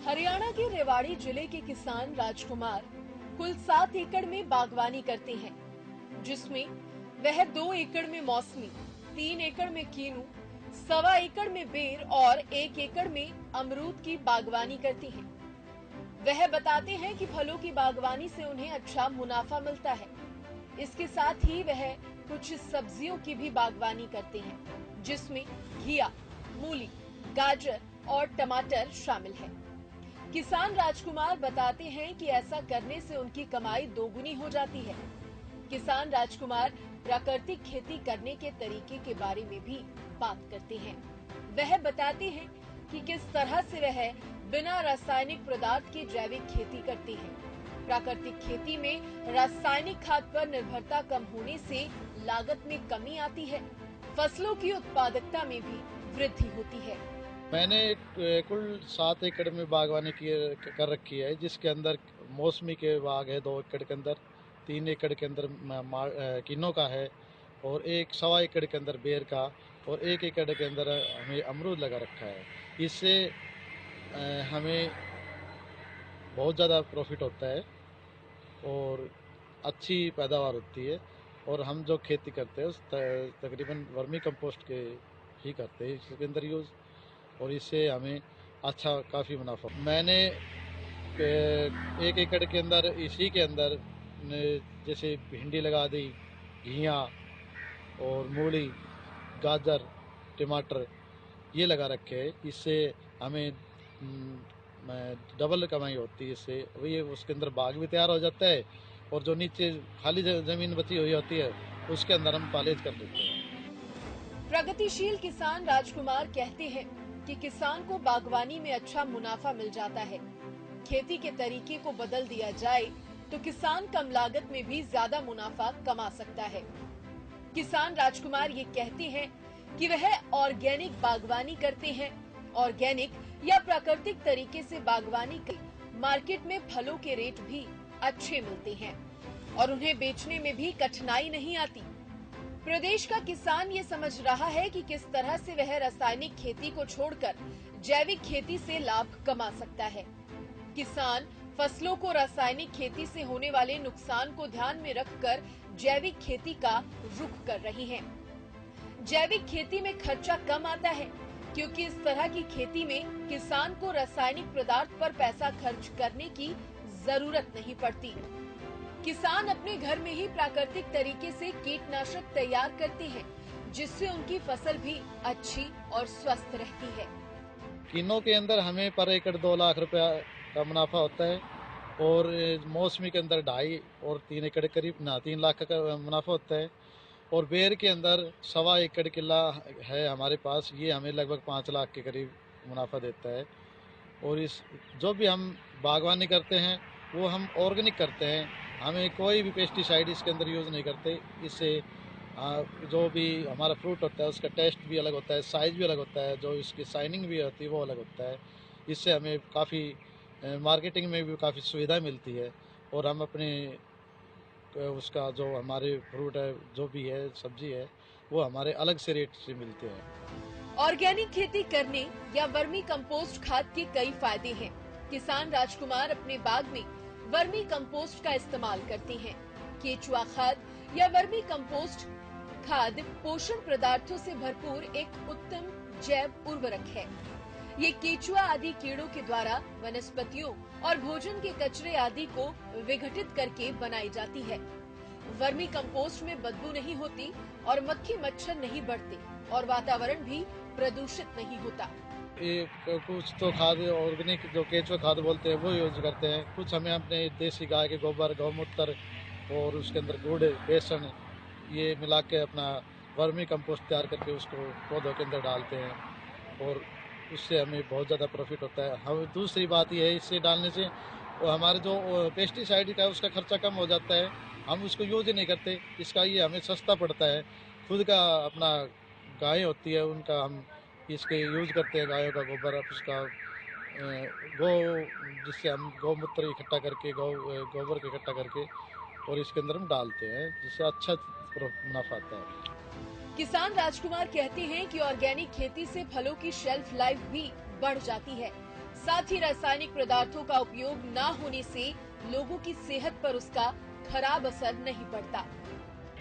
हरियाणा के रेवाड़ी जिले के किसान राजकुमार कुल 7 एकड़ में बागवानी करते हैं, जिसमें वह 2 एकड़ में मौसमी, 3 एकड़ में कीनू, 1.25 एकड़ में बेर और 1 एकड़ में अमरूद की बागवानी करते हैं। वह बताते हैं कि फलों की बागवानी से उन्हें अच्छा मुनाफा मिलता है। इसके साथ ही वह कुछ सब्जियों की भी बागवानी करते हैं, जिसमें घिया, मूली, गाजर और टमाटर शामिल है। किसान राजकुमार बताते हैं कि ऐसा करने से उनकी कमाई दोगुनी हो जाती है। किसान राजकुमार प्राकृतिक खेती करने के तरीके के बारे में भी बात करते हैं। वह बताते हैं कि किस तरह से वह बिना रासायनिक पदार्थ की जैविक खेती करते हैं। प्राकृतिक खेती में रासायनिक खाद पर निर्भरता कम होने से लागत में कमी आती है, फसलों की उत्पादकता में भी वृद्धि होती है। मैंने कुल 7 एकड़ में बागवानी कर रखी है, जिसके अंदर मौसमी के बाग है 2 एकड़ के अंदर, 3 एकड़ के अंदर किन्नों का है और 1.25 एकड़ के अंदर बेर का और 1 एकड़ के अंदर हमें अमरूद लगा रखा है। इससे हमें बहुत ज़्यादा प्रॉफिट होता है और अच्छी पैदावार होती है। और हम जो खेती करते हैं उस तकरीबन वर्मी कंपोस्ट के ही करते हैं इसके अंदर यूज़, और इससे हमें अच्छा काफ़ी मुनाफा। मैंने 1 एकड़ के अंदर इसी के अंदर जैसे भिंडी लगा दी, घिया और मूली, गाजर, टमाटर ये लगा रखे हैं। इससे हमें डबल कमाई होती है। इससे ये उसके अंदर बाग भी तैयार हो जाता है और जो नीचे खाली ज़मीन बची हुई होती है उसके अंदर हम पालेज कर देते हैं। प्रगतिशील किसान राजकुमार कहते हैं कि किसान को बागवानी में अच्छा मुनाफा मिल जाता है। खेती के तरीके को बदल दिया जाए तो किसान कम लागत में भी ज्यादा मुनाफा कमा सकता है। किसान राजकुमार ये कहते हैं कि वह ऑर्गेनिक बागवानी करते हैं। ऑर्गेनिक या प्राकृतिक तरीके से बागवानी कर मार्केट में फलों के रेट भी अच्छे मिलते हैं और उन्हें बेचने में भी कठिनाई नहीं आती। प्रदेश का किसान ये समझ रहा है कि किस तरह से वह रासायनिक खेती को छोड़कर जैविक खेती से लाभ कमा सकता है। किसान फसलों को रासायनिक खेती से होने वाले नुकसान को ध्यान में रखकर जैविक खेती का रुख कर रहे हैं। जैविक खेती में खर्चा कम आता है, क्योंकि इस तरह की खेती में किसान को रासायनिक पदार्थ पर पैसा खर्च करने की जरूरत नहीं पड़ती। किसान अपने घर में ही प्राकृतिक तरीके से कीटनाशक तैयार करते हैं, जिससे उनकी फसल भी अच्छी और स्वस्थ रहती है। किन्नों के अंदर हमें पर एकड़ 2 लाख रुपया का मुनाफा होता है और मौसमी के अंदर 2.5 और 3 एकड़ करीब 3 लाख का मुनाफा होता है। और बेर के अंदर 1.25 एकड़ किला है हमारे पास, ये हमें लगभग 5 लाख के करीब मुनाफा देता है। और इस जो भी हम बागवानी करते हैं वो हम ऑर्गेनिक करते हैं, हमें कोई भी पेस्टिसाइड इसके अंदर यूज़ नहीं करते। इससे जो भी हमारा फ्रूट होता है उसका टेस्ट भी अलग होता है, साइज़ भी अलग होता है, जो इसकी शाइनिंग भी होती है वो अलग होता है। इससे हमें काफ़ी मार्केटिंग में भी काफ़ी सुविधा मिलती है और हम अपने उसका जो हमारे फ्रूट है, जो भी है, सब्जी है, वो हमारे अलग से रेट से मिलते हैं। ऑर्गेनिक खेती करने या वर्मी कंपोस्ट खाद के कई फायदे हैं। किसान राजकुमार अपने बाग में वर्मी कंपोस्ट का इस्तेमाल करते हैं। केचुआ खाद या वर्मी कंपोस्ट खाद पोषण पदार्थों से भरपूर एक उत्तम जैव उर्वरक है। ये केचुआ आदि कीड़ों के द्वारा वनस्पतियों और भोजन के कचरे आदि को विघटित करके बनाई जाती है। वर्मी कंपोस्ट में बदबू नहीं होती और मक्खी मच्छर नहीं बढ़ते और वातावरण भी प्रदूषित नहीं होता। ये कुछ तो खाद ऑर्गेनिक जो केचुआ खाद बोलते हैं वो यूज करते हैं, कुछ हमें अपने देसी गाय के गोबर, गौमूत्र और उसके अंदर गुड़, बेसन ये मिला के अपना वर्मी कंपोस्ट तैयार करके उसको पौधों के अंदर डालते हैं और उससे हमें बहुत ज़्यादा प्रॉफिट होता है। हम दूसरी बात यह है, इससे डालने से वो हमारे जो पेस्टिसाइड का उसका खर्चा कम हो जाता है, हम उसको यूज ही नहीं करते। इसका ये हमें सस्ता पड़ता है। खुद का अपना गाय होती है उनका हम इसके यूज़ करते हैं, गायों का गोबर, अब उसका गौ जिससे हम गौमूत्र इकट्ठा करके गोबर को इकट्ठा करके और इसके अंदर हम डालते हैं, जिससे अच्छा मुनाफा आता है। किसान राजकुमार कहते हैं कि ऑर्गेनिक खेती से फलों की शेल्फ लाइफ भी बढ़ जाती है, साथ ही रासायनिक पदार्थों का उपयोग न होने से लोगों की सेहत पर उसका खराब असर नहीं पड़ता।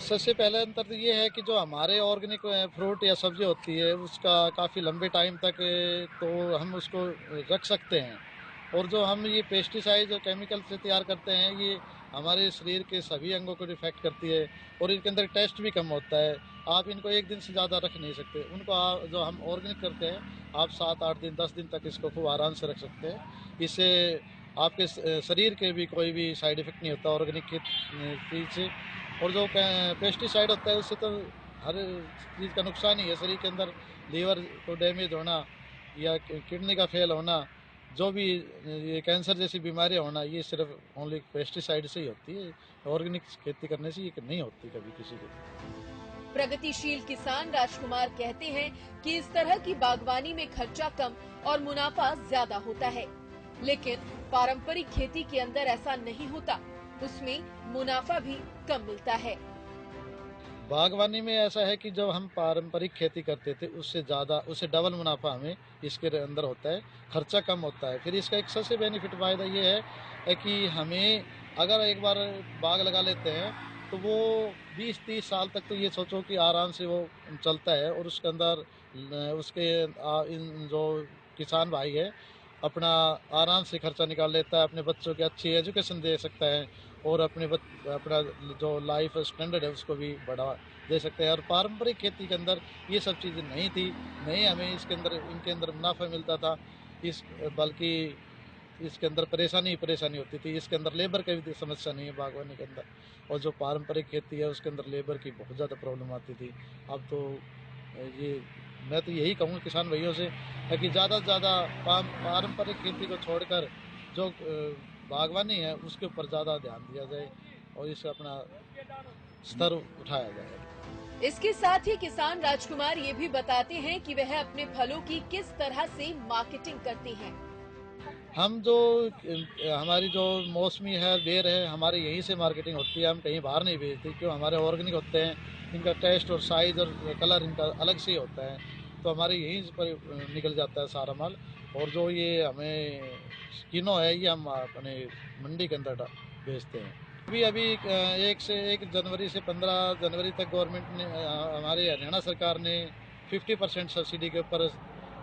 सबसे पहले अंतर तो ये है कि जो हमारे ऑर्गेनिक फ्रूट या सब्जी होती है उसका काफ़ी लंबे टाइम तक तो हम उसको रख सकते हैं। और जो हम ये पेस्टिसाइड जो केमिकल से तैयार करते हैं ये हमारे शरीर के सभी अंगों को इफेक्ट करती है और इनके अंदर टेस्ट भी कम होता है। आप इनको एक दिन से ज़्यादा रख नहीं सकते। उनको जो हम ऑर्गेनिक करते हैं आप 7-8 दिन 10 दिन तक इसको खूब आराम से रख सकते हैं। इससे आपके शरीर के भी कोई भी साइड इफेक्ट नहीं होता ऑर्गेनिक की चीज़ से। और जो पेस्टिसाइड होता है उससे तो हर चीज़ का नुकसान ही है शरीर के अंदर। लीवर को डैमेज होना या किडनी का फेल होना, जो भी ये कैंसर जैसी बीमारियां होना, ये सिर्फ ओनली पेस्टिसाइड से ही होती है। ऑर्गेनिक खेती करने से ये नहीं होती कभी किसी को। प्रगतिशील किसान राजकुमार कहते हैं कि इस तरह की बागवानी में खर्चा कम और मुनाफा ज्यादा होता है, लेकिन पारंपरिक खेती के अंदर ऐसा नहीं होता। उसमें मुनाफा भी कम मिलता है। बागवानी में ऐसा है कि जब हम पारंपरिक खेती करते थे उससे डबल मुनाफा हमें इसके अंदर होता है। खर्चा कम होता है। फिर इसका एक सबसे बेनिफिट फायदा ये है कि हमें अगर एक बार बाग लगा लेते हैं तो वो 20-30 साल तक तो ये सोचो कि आराम से वो चलता है। और उसके अंदर इन जो किसान भाई है अपना आराम से खर्चा निकाल लेता है, अपने बच्चों की अच्छी एजुकेशन दे सकता है और अपना जो लाइफ स्टैंडर्ड है उसको भी बढ़ा दे सकते हैं। और पारंपरिक खेती के अंदर ये सब चीज़ें नहीं थी, नहीं हमें इनके अंदर मुनाफा मिलता था। बल्कि इसके अंदर परेशानी ही परेशानी होती थी। इसके अंदर लेबर की भी समस्या नहीं है बागवानी के अंदर। और जो पारंपरिक खेती है उसके अंदर लेबर की बहुत ज़्यादा प्रॉब्लम आती थी। अब तो ये मैं तो यही कहूँगा किसान भाइयों से कि ज़्यादा से ज़्यादा पारंपरिक खेती को छोड़कर जो बागवानी है उसके ऊपर ज़्यादा ध्यान दिया जाए और इसका अपना स्तर उठाया जाए। इसके साथ ही किसान राजकुमार ये भी बताते हैं कि वह अपने फलों की किस तरह से मार्केटिंग करते हैं। हम जो हमारी जो मौसमी है बेर है हमारे यहीं से मार्केटिंग होती है। हम कहीं बाहर नहीं भेजते क्यों हमारे ऑर्गेनिक होते हैं। इनका टेस्ट और साइज़ और कलर इनका अलग से ही होता है तो हमारे यहीं पर निकल जाता है सारा माल। और जो ये हमें किलो है ये हम अपने मंडी के अंदर बेचते हैं। अभी अभी 1 जनवरी से 15 जनवरी तक गवर्नमेंट ने हमारे हरियाणा सरकार ने 50% सब्सिडी के ऊपर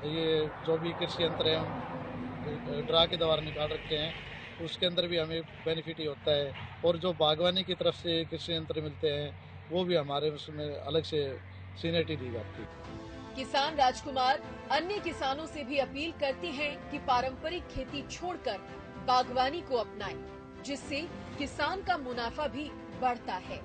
ये जो भी कृषि यंत्र है ड्रा के द्वारा निकाल रखे हैं। उसके अंदर भी हमें बेनिफिट ही होता है। और जो बागवानी की तरफ से कृषि यंत्र मिलते हैं वो भी हमारे उसमें अलग से सीनियरिटी दी जाती है। किसान राजकुमार अन्य किसानों से भी अपील करते हैं कि पारंपरिक खेती छोड़कर बागवानी को अपनाएं, जिससे किसान का मुनाफा भी बढ़ता है।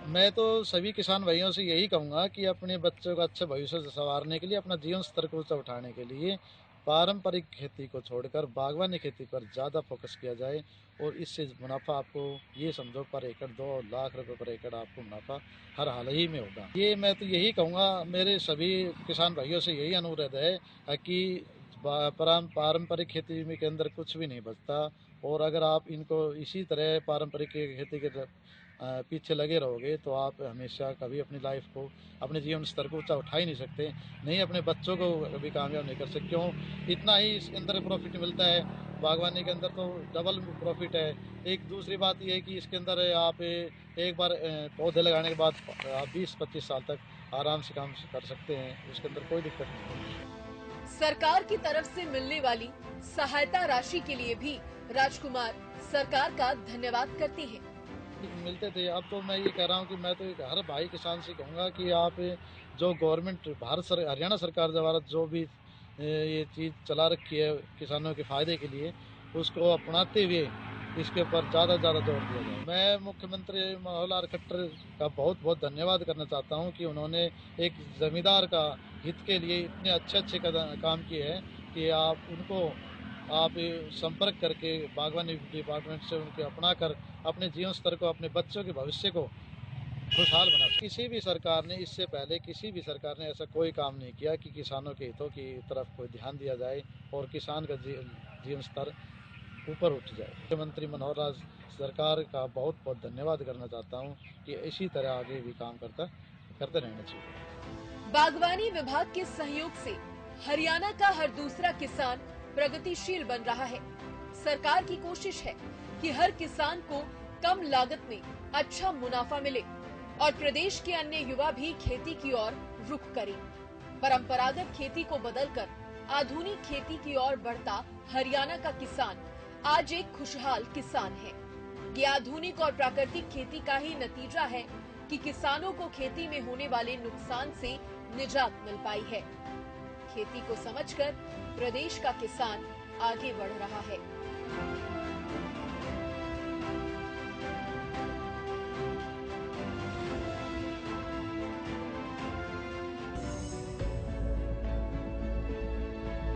मैं तो सभी किसान भाइयों से यही कहूँगा कि अपने बच्चों का अच्छा भविष्य संवारने के लिए, अपना जीवन स्तर को ऊंचा उठाने के लिए पारंपरिक खेती को छोड़कर बागवानी खेती पर ज़्यादा फोकस किया जाए। और इससे मुनाफा आपको ये समझो पर एकड़ 2 लाख रुपए पर एकड़ आपको मुनाफा हर हाल ही में होगा। ये मैं तो यही कहूँगा, मेरे सभी किसान भाइयों से यही अनुरोध है कि पारंपरिक खेती में के अंदर कुछ भी नहीं बचता। और अगर आप इनको इसी तरह पारंपरिक खेती के पीछे लगे रहोगे तो आप हमेशा कभी अपनी लाइफ को, अपने जीवन स्तर को ऊंचा उठा ही नहीं सकते, नहीं अपने बच्चों को कभी कामयाब नहीं कर सकते। क्यों? इतना ही इसके अंदर प्रॉफिट मिलता है। बागवानी के अंदर तो डबल प्रॉफिट है। एक दूसरी बात यह है कि इसके अंदर आप एक बार पौधे लगाने के बाद आप 20-25 साल तक आराम से काम कर सकते हैं। उसके अंदर कोई दिक्कत नहीं है। सरकार की तरफ से मिलने वाली सहायता राशि के लिए भी राजकुमार सरकार का धन्यवाद करते हैं। मिलते थे। अब तो मैं ये कह रहा हूँ कि मैं तो हर भाई किसान से कहूँगा कि आप जो गवर्नमेंट हरियाणा सरकार द्वारा जो भी ये चीज़ चला रखी है किसानों के फ़ायदे के लिए, उसको अपनाते हुए इसके ऊपर ज़्यादा से ज़्यादा जोर दिया जाए। मैं मुख्यमंत्री मनोहर लाल खट्टर का बहुत बहुत धन्यवाद करना चाहता हूँ कि उन्होंने एक ज़मींदार का हित के लिए इतने अच्छे काम किए हैं कि आप संपर्क करके बागवानी डिपार्टमेंट से उनके अपना कर अपने जीवन स्तर को, अपने बच्चों के भविष्य को खुशहाल बना सकते। किसी भी सरकार ने इससे पहले किसी भी सरकार ने ऐसा कोई काम नहीं किया कि किसानों के हितों की तरफ कोई ध्यान दिया जाए और किसान का जीवन स्तर ऊपर उठ जाए। मुख्यमंत्री मनोहर लाल सरकार का बहुत बहुत धन्यवाद करना चाहता हूँ कि इसी तरह आगे भी काम करते रहना चाहिए। बागवानी विभाग के सहयोग से हरियाणा का हर दूसरा किसान प्रगतिशील बन रहा है। सरकार की कोशिश है कि हर किसान को कम लागत में अच्छा मुनाफा मिले और प्रदेश के अन्य युवा भी खेती की ओर रुख करें। परंपरागत खेती को बदलकर आधुनिक खेती की ओर बढ़ता हरियाणा का किसान आज एक खुशहाल किसान है। ये आधुनिक और प्राकृतिक खेती का ही नतीजा है कि किसानों को खेती में होने वाले नुकसान से निजात मिल पाई है। खेती को समझकर प्रदेश का किसान आगे बढ़ रहा है।